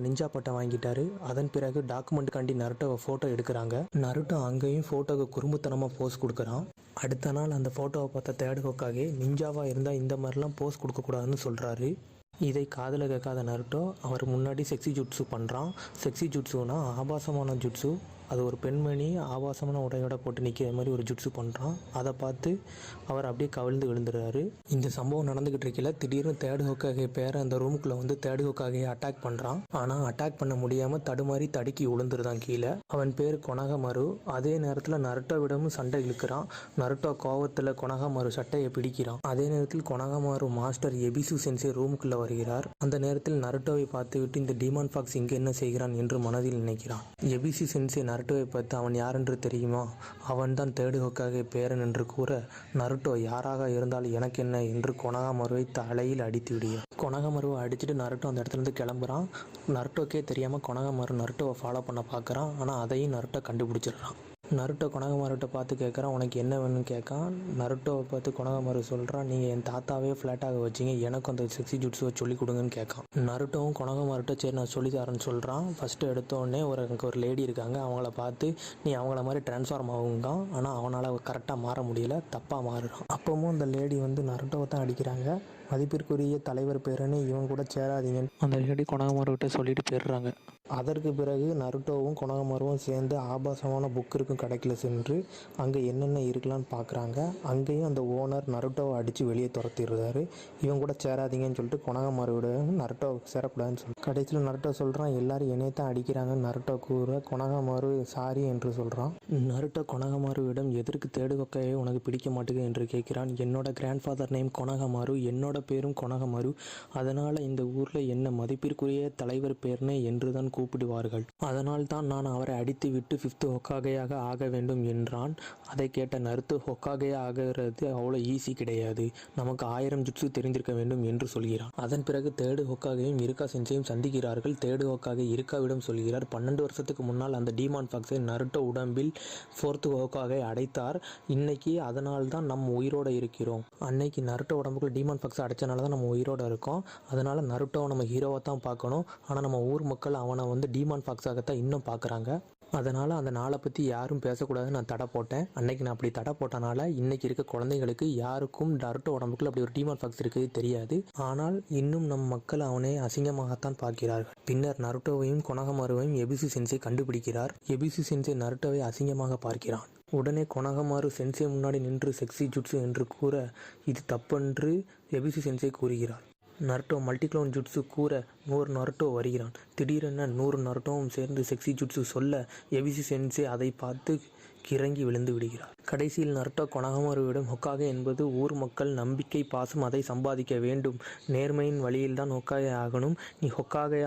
Ninja பட்டம் வாங்கிட்டாரு. அதன் பிறகு டாக்குமெண்ட்டுக்காண்டி நருட்டோவை ஃபோட்டோ எடுக்கிறாங்க. நருட்டோ அங்கேயும் ஃபோட்டோவுக்கு குறும்புத்தனமாக போஸ் கொடுக்குறான். அடுத்த நாள் அந்த ஃபோட்டோவை பார்த்த தேர்ட் ஹோக்காகே நிஞ்சாவாக இருந்தால் இந்த மாதிரிலாம் போஸ் கொடுக்கக்கூடாதுன்னு சொல்கிறாரு. இதை காதில் கேட்காத நருட்டோ அவர் முன்னாடி செக்ஸி ஜுட்ஸு பண்ணுறான். செக்ஸி ஜுட்ஸுனா ஆபாசமான ஜுட்ஸு. அது ஒரு பெண்மணி ஆபாசமான உடையோட போட்டு நிற்கிற மாதிரி ஒரு ஜுட்ஸு பண்ணுறான். அதை பார்த்து அவர் அப்படியே கவிழ்ந்து விழுந்துடுறாரு. இந்த சம்பவம் நடந்துக்கிட்டு இருக்கல திடீர்னு தேர்ட் ஹோக்காகே பேரை அந்த ரூமுக்குள்ளே வந்து தேர்ட் ஹோக்காகே அட்டாக் பண்ணுறான். ஆனால் அட்டாக் பண்ண முடியாமல் தடுமாறி தடுக்கி விழுந்துருதான் கீழே. அவன் பேர் கொனகமரு. அதே நேரத்தில் நருட்டோவிடமும் சண்டை இழுக்கிறான். நருட்டோ கோவத்தில் கொனகமரு சட்டையை பிடிக்கிறான். அதே நேரத்தில் கொனகமரு மாஸ்டர் எபிசு சென்சே ரூமுக்குள்ளே வருகிறார். அந்த நேரத்தில் நருட்டோவை பார்த்துவிட்டு இந்த டீமான் ஃபாக்ஸ் இங்கே என்ன செய்கிறான் என்று மனதில் நினைக்கிறான். எபிசு சென்சே நருட்டோவை பார்த்து அவன் யாரென்று தெரியுமா, அவன் தான் தேர்ட் ஹோக்காகே பேரன் என்று கூற, நருட்டோ யாராக இருந்தால் எனக்கு என்ன என்று கொனகமருவை தலையில் அடித்து விடுகிறார். கொனகமருவை அடிச்சுட்டு நருட்டோ அந்த இடத்துலேருந்து கிளம்புறான். நருட்டோக்கே தெரியாமல் கொனகமரு நருட்டோவை ஃபாலோ பண்ண பார்க்குறான். ஆனால் அதையும் நருட்டோ கண்டுபிடிச்சிடுறான். நருட்டோ கொனகமருட்ட பார்த்து கேட்குறான், உனக்கு என்ன வேணும்னு கேட்கான். நருட்டோவை பார்த்து கொனகமரு சொல்கிறான், நீங்கள் என் தாத்தாவே ஃப்ளாட்டாக வச்சிங்க, எனக்கும் அந்த செக்ஸி ஜுட்ஸுவை சொல்லிக் கொடுங்கன்னு கேட்கான். நருட்டோவும் கொனகமருட்ட சரி நான் சொல்லி தரேன்னு சொல்கிறான். ஃபஸ்ட்டு எடுத்தோடனே எனக்கு ஒரு லேடி இருக்காங்க, அவங்கள பார்த்து நீ அவங்கள மாதிரி ட்ரான்ஸ்ஃபார்ம் ஆகுங்கான். ஆனால் அவனால் கரெக்டாக மாற முடியல, தப்பாக மாறுறான். அப்பவும் அந்த லேடி வந்து நருட்டோவை தான் அடிக்கிறாங்க. மதிப்பிற்குரிய தலைவர் பேருன்னு இவங்க கூட சேராதீங்கன்னு அந்த லேடி கொனகமருகிட்ட சொல்லிட்டு போயிடுறாங்க. அதற்கு பிறகு நருட்டோவும் கொனகமருவும் சேர்ந்து ஆபாசமான புக் இருக்கும் கடைக்குள்ள சென்று அங்கே என்னென்ன இருக்கலான்னு பார்க்குறாங்க. அங்கேயும் அந்த ஓனர் நருட்டோவை அடித்து வெளியே துரத்திடுறாரு. இவங்க கூட சேராதீங்கன்னு சொல்லிட்டு கொனகமருவிட நருட்டோ சேரக்கூடாதுன்னு சொல்லி கடைசியில் நருட்டோ சொல்கிறான், எல்லாரும் என்னை தான் அடிக்கிறாங்கன்னு நருட்டோ கூற கொனகமரு சாரி என்று சொல்கிறான். நருட்டோ கொனகமருவிடம் எதற்கு தேர்ட் ஹோக்காகே உனக்கு பிடிக்க மாட்டேங்குது என்று கேட்கிறான். என்னோட கிராண்ட் ஃபாதர் நேம் கொனகமரு, என்னோட பேரும் கொனகமரு, அதனால் இந்த ஊரில் என்ன மதிப்பிற்குரிய தலைவர் பேர்னே என்று தான் கூப்பிடுவார்கள். அதனால் தான் நான் அவரை அடித்து விட்டு 5th ஹோக்காகேயாக ஆக வேண்டும் என்றான். அதை கேட்ட நருட்டோ, ஹோக்காகே ஆகிறது அவ்வளோ ஈஸி கிடையாது, நமக்கு 1000 ஜுட்ஸு தெரிந்திருக்க வேண்டும் என்று சொல்கிறான். அதன் பிறகு தேர்ட் ஹோக்காகேயும் இருக்கா சென்சையும் சந்திக்கிறார்கள். தேர்ட் ஹோக்காகே இருக்காவிடம் சொல்கிறார், 12 வருஷத்துக்கு முன்னால் அந்த டீமான் ஃபாக்ஸை நருட்டோ உடம்பில் 4th ஹோக்காகே அடைத்தார். இன்னைக்கு அதனால் தான் நம்ம உயிரோடு இருக்கிறோம். அன்னைக்கு நருட்டோ உடம்புக்குள்ள டீமான் ஃபாக்ஸை அடைச்சனால தான் நம்ம உயிரோடு இருக்கோம். அதனால் நருட்டோவை நம்ம ஹீரோவை தான் பார்க்கணும். ஆனால் நம்ம ஊர் மக்கள் அவனை வந்து டீமான் ஃபாக்ஸாகத்தான் இன்னும் பார்க்குறாங்க. அதனால் அந்த நாளை பற்றி யாரும் பேசக்கூடாதுன்னு நான் தடை போட்டேன். அன்னைக்கு நான் அப்படி தடை போட்டனால இன்னைக்கு இருக்க குழந்தைங்களுக்கு யாருக்கும் நருட்டோ உடம்புக்குள்ள அப்படி ஒரு டீமான் ஃபாக்ஸ் இருக்குது தெரியாது. ஆனால் இன்னும் நம் மக்கள் அவனை அசிங்கமாகத்தான் பார்க்கிறார்கள். பின்னர் நருட்டோவையும் கொனகமருவையும் எபிசு சென்சே கண்டுபிடிக்கிறார். எபிசு சென்சே நருட்டோவை அசிங்கமாக பார்க்கிறான். உடனே கொனகமரு சென்சே முன்னாடி நின்று செக்ஸி ஜுட்ஸு என்று கூற இது தப்பென்று எபிசு சென்சே கூறுகிறார். நருட்டோ மல்டிக்ளோன் ஜுட்ஸு கூற 100 நருட்டோ வருகிறான். திடீரென 100 நருட்டோவும் சேர்ந்து செக்ஸி ஜுட்ஸு சொல்ல எபிசு சென்சே அதை பார்த்து கிறங்கி விழுந்து விடுகிறார். கடைசியில் நருட்டோ கொனகமருவிடம், ஹோக்காகே என்பது ஊர் மக்கள் நம்பிக்கை பாசம், அதை சம்பாதிக்க வேண்டும், நேர்மையின் வழியில்தான் ஹோக்காகே ஆகணும், நீ ஹோக்காகே